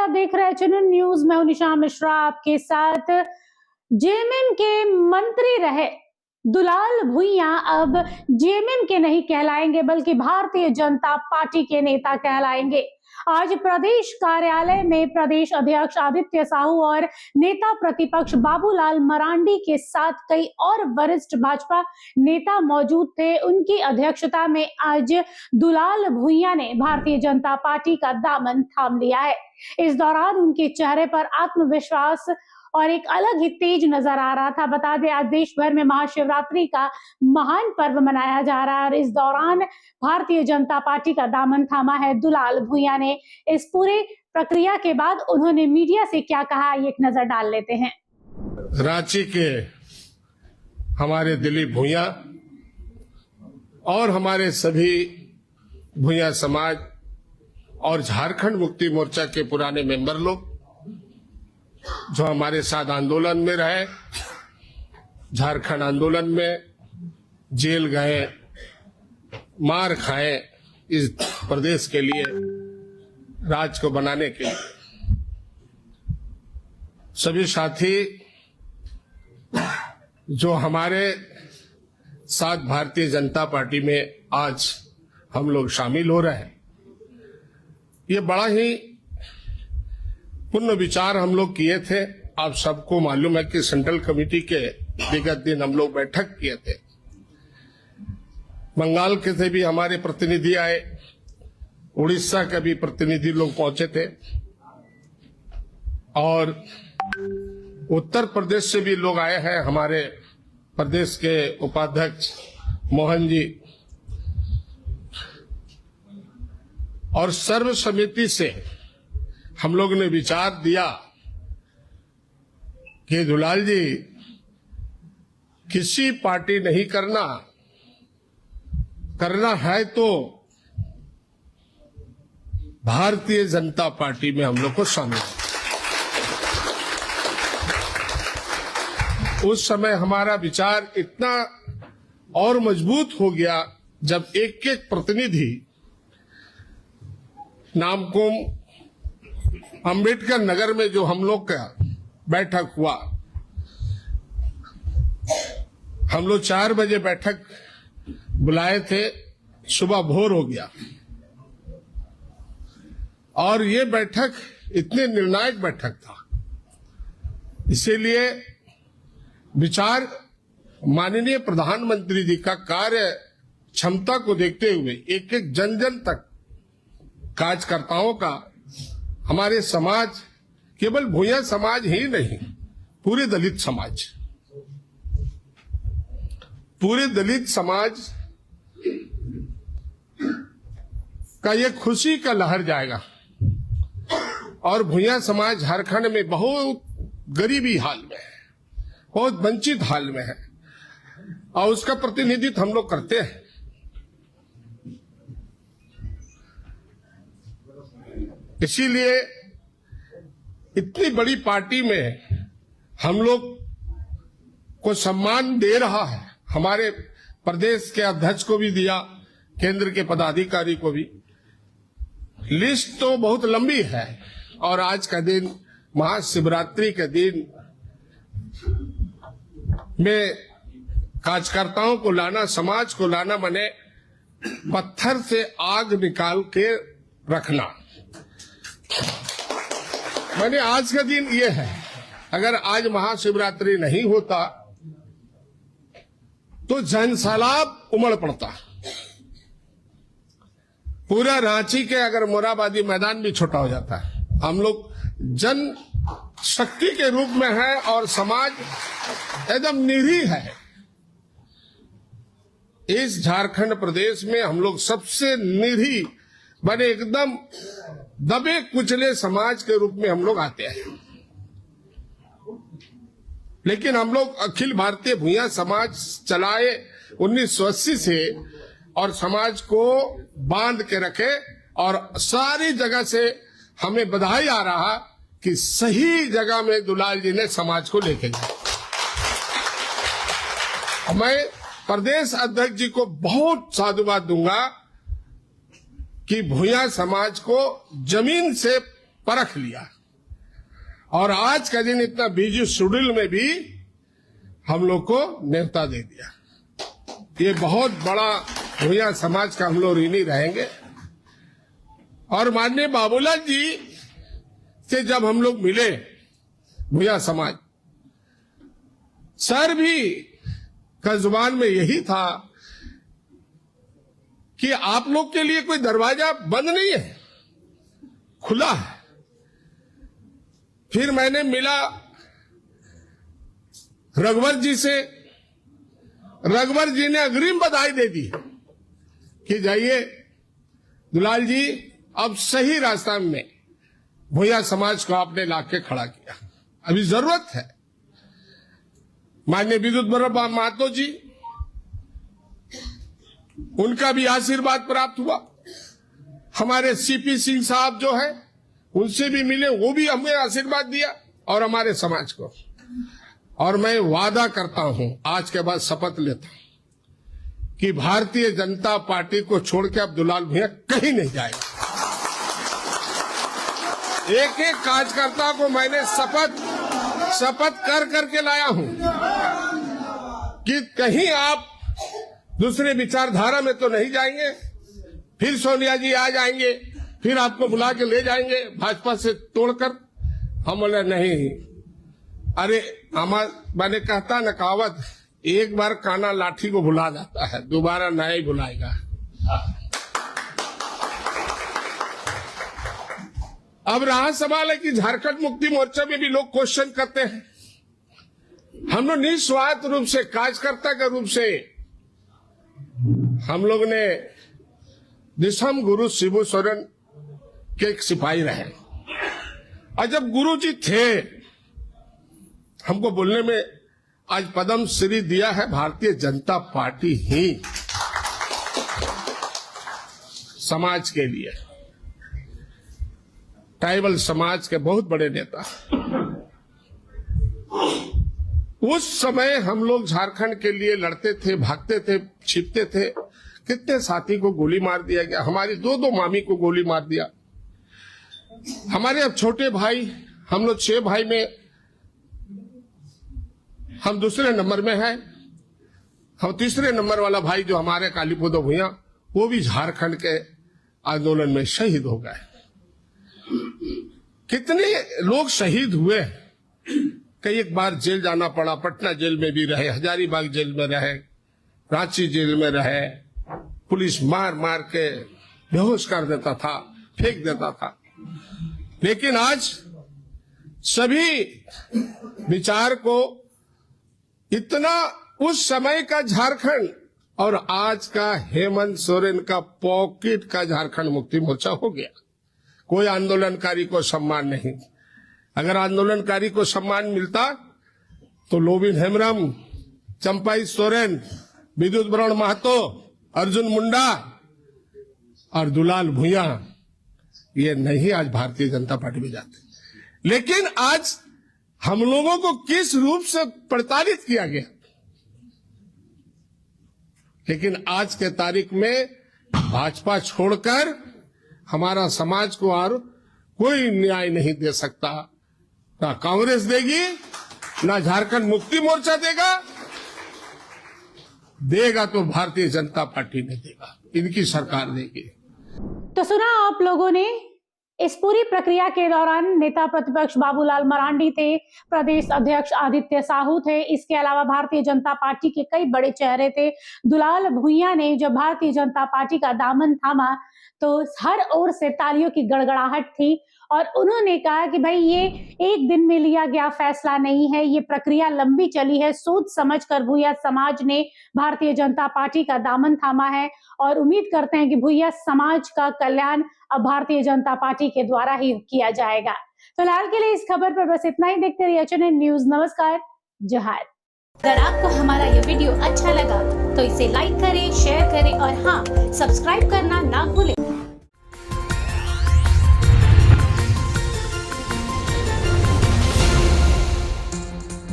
आप देख रहे हैं चैनल न्यूज। मैं हूं निशा मिश्रा आपके साथ। जेएमएम के मंत्री रहे दुलाल भुइयां अब जेएमएम के नहीं कहलाएंगे बल्कि भारतीय जनता पार्टी के नेता कहलाएंगे। आज प्रदेश कार्यालय में प्रदेश अध्यक्ष आदित्य साहू और नेता प्रतिपक्ष बाबूलाल मरांडी के साथ कई और वरिष्ठ भाजपा नेता मौजूद थे। उनकी अध्यक्षता में आज दुलाल भुइयां ने भारतीय जनता पार्टी का दामन थाम लिया है। इस दौरान उनके चेहरे पर आत्मविश्वास और एक अलग ही तेज नजर आ रहा था। बता दें, आज देश भर में महाशिवरात्रि का महान पर्व मनाया जा रहा है और इस दौरान भारतीय जनता पार्टी का दामन थामा है दुलाल भुइयां ने। इस पूरे प्रक्रिया के बाद उन्होंने मीडिया से क्या कहा, एक नजर डाल लेते हैं। रांची के हमारे दिलीप भुइयां और हमारे सभी भुइयां समाज और झारखंड मुक्ति मोर्चा के पुराने मेंबर लोग जो हमारे साथ आंदोलन में रहे, झारखंड आंदोलन में जेल गए, मार खाए इस प्रदेश के लिए, राज्य को बनाने के लिए, सभी साथी जो हमारे साथ भारतीय जनता पार्टी में आज हम लोग शामिल हो रहे हैं, ये बड़ा ही पुण्य विचार हम लोग किए थे। आप सबको मालूम है कि सेंट्रल कमेटी के विगत दिन हम लोग बैठक किए थे। बंगाल के से भी हमारे प्रतिनिधि आए, उड़ीसा के भी प्रतिनिधि लोग पहुंचे थे और उत्तर प्रदेश से भी लोग आए हैं। हमारे प्रदेश के उपाध्यक्ष मोहन जी और सर्व समिति से हम लोग ने विचार दिया कि दुलाल जी किसी पार्टी नहीं करना है तो भारतीय जनता पार्टी में हम लोग को शामिल। उस समय हमारा विचार इतना और मजबूत हो गया जब एक एक प्रतिनिधि नामकुम अंबेडकर नगर में जो हम लोग का बैठक हुआ, हम लोग 4 बजे बैठक बुलाए थे, सुबह भोर हो गया और ये बैठक इतनी निर्णायक बैठक था। इसीलिए विचार माननीय प्रधानमंत्री जी का कार्य क्षमता को देखते हुए एक एक जन जन तक कार्यकर्ताओं का, हमारे समाज, केवल भुइयां समाज ही नहीं, पूरे दलित समाज का ये खुशी का लहर जाएगा। और भुइयां समाज झारखंड में बहुत गरीबी हाल में है, बहुत वंचित हाल में है और उसका प्रतिनिधित्व हम लोग करते हैं। इसीलिए इतनी बड़ी पार्टी में हम लोग को सम्मान दे रहा है। हमारे प्रदेश के अध्यक्ष को भी दिया, केंद्र के पदाधिकारी को भी। लिस्ट तो बहुत लंबी है और आज का दिन, महाशिवरात्रि के दिन में कार्यकर्ताओं को लाना, समाज को लाना, माने पत्थर से आग निकाल के रखना। मैंने आज का दिन ये है, अगर आज महाशिवरात्रि नहीं होता तो जनसैलाब उमड़ पड़ता। पूरा रांची के अगर मोराबादी मैदान भी छोटा हो जाता है। हम लोग जन शक्ति के रूप में है और समाज एकदम निरीह है। इस झारखंड प्रदेश में हम लोग सबसे निरीह बने, एकदम दबे कुचले समाज के रूप में हम लोग आते हैं। लेकिन हम लोग अखिल भारतीय भुइयां समाज चलाए 1980 से और समाज को बांध के रखे और सारी जगह से हमें बधाई आ रहा कि सही जगह में दुलाल जी ने समाज को लेके गए। मैं प्रदेश अध्यक्ष जी को बहुत साधुवाद दूंगा कि भुइयां समाज को जमीन से परख लिया। और आज का दिन इतना बिजी शेड्यूल में भी हम लोग को न्योता दे दिया। ये बहुत बड़ा भूया समाज का हम लोग ऋणी रहेंगे। और माननीय बाबूलाल जी से जब हम लोग मिले भूया समाज, सर भी का जुबान में यही था कि आप लोग के लिए कोई दरवाजा बंद नहीं है, खुला है। फिर मैंने मिला रघुवर जी से, रघुवर जी ने अग्रिम बधाई दे दी कि जाइए दुलाल जी, अब सही रास्ता में भूया समाज को आपने लाके खड़ा किया, अभी जरूरत है। माननीय विद्युत बल्लभ महतो जी, उनका भी आशीर्वाद प्राप्त हुआ। हमारे सीपी सिंह साहब जो है उनसे भी मिले, वो भी हमें आशीर्वाद दिया और हमारे समाज को। और मैं वादा करता हूं, आज के बाद शपथ लेता हूं कि भारतीय जनता पार्टी को छोड़ के अब दुलाल भैया कहीं नहीं जाएगा। एक एक कार्यकर्ता को मैंने शपथ कर करके लाया हूं कि कहीं आप दूसरे विचारधारा में तो नहीं जाएंगे। फिर सोनिया जी आ जाएंगे, फिर आपको बुला के ले जाएंगे भाजपा से तोड़कर। हम बोले नहीं, अरे मैंने कहता न कहावत, एक बार काना लाठी को भुला जाता है, दोबारा नहीं भुलाएगा। अब रहा सवाल है कि झारखंड मुक्ति मोर्चा में भी लोग क्वेश्चन करते हैं। हम लोग निस्वार्थ रूप से, कार्यकर्ता के रूप से, हम लोग ने दिसम गुरु शिबू सोरेन के एक सिपाही रहे। और जब गुरु जी थे, हमको बोलने में आज पद्म श्री दिया है भारतीय जनता पार्टी ही समाज के लिए। ट्राइबल समाज के बहुत बड़े नेता। उस समय हम लोग झारखंड के लिए लड़ते थे, भागते थे, छिपते थे। कितने साथी को गोली मार दिया गया, हमारी दो मामी को गोली मार दिया। हमारे अब छोटे भाई, हम लोग 6 भाई में हम दूसरे नंबर में हैं। हम तीसरे नंबर वाला भाई जो हमारे कालीपुदो भूया, वो भी झारखंड के आंदोलन में शहीद हो गए। कितने लोग शहीद हुए, कई एक बार जेल जाना पड़ा। पटना जेल में भी रहे, हजारीबाग जेल में रहे, रांची जेल में रहे। पुलिस मार मार के बेहोश कर देता था, फेंक देता था। लेकिन आज सभी विचार को इतना, उस समय का झारखंड और आज का हेमंत सोरेन का पॉकेट का झारखंड मुक्ति मोर्चा हो गया। कोई आंदोलनकारी को सम्मान नहीं। अगर आंदोलनकारी को सम्मान मिलता तो लोबिन हेम्ब्रम, चंपाई सोरेन, विद्युत बल्लभ महतो, अर्जुन मुंडा और दुलाल भूया, ये नहीं आज भारतीय जनता पार्टी में जाते। लेकिन आज हम लोगों को किस रूप से प्रताड़ित किया गया। लेकिन आज के तारीख में भाजपा छोड़कर हमारा समाज को और कोई न्याय नहीं दे सकता। ना कांग्रेस देगी, ना झारखंड मुक्ति मोर्चा देगा तो भारतीय जनता पार्टी ने देगा, इनकी सरकार देगी। तो सुना आप लोगों ने, इस पूरी प्रक्रिया के दौरान नेता प्रतिपक्ष बाबूलाल मरांडी थे, प्रदेश अध्यक्ष आदित्य साहू थे, इसके अलावा भारतीय जनता पार्टी के कई बड़े चेहरे थे। दुलाल भुइयां ने जब भारतीय जनता पार्टी का दामन थामा तो हर ओर से तालियों की गड़गड़ाहट थी और उन्होंने कहा कि भाई ये एक दिन में लिया गया फैसला नहीं है, ये प्रक्रिया लंबी चली है। सोच समझकर भुइयां समाज ने भारतीय जनता पार्टी का दामन थामा है और उम्मीद करते हैं कि भुइयां समाज का कल्याण अब भारतीय जनता पार्टी के द्वारा ही किया जाएगा। फिलहाल के लिए इस खबर पर बस इतना ही। देखते रहिए HNN न्यूज। नमस्कार, जोहार। अगर आपको हमारा ये वीडियो अच्छा लगा तो इसे लाइक करें, शेयर करें और हाँ, सब्सक्राइब करना ना भूलें।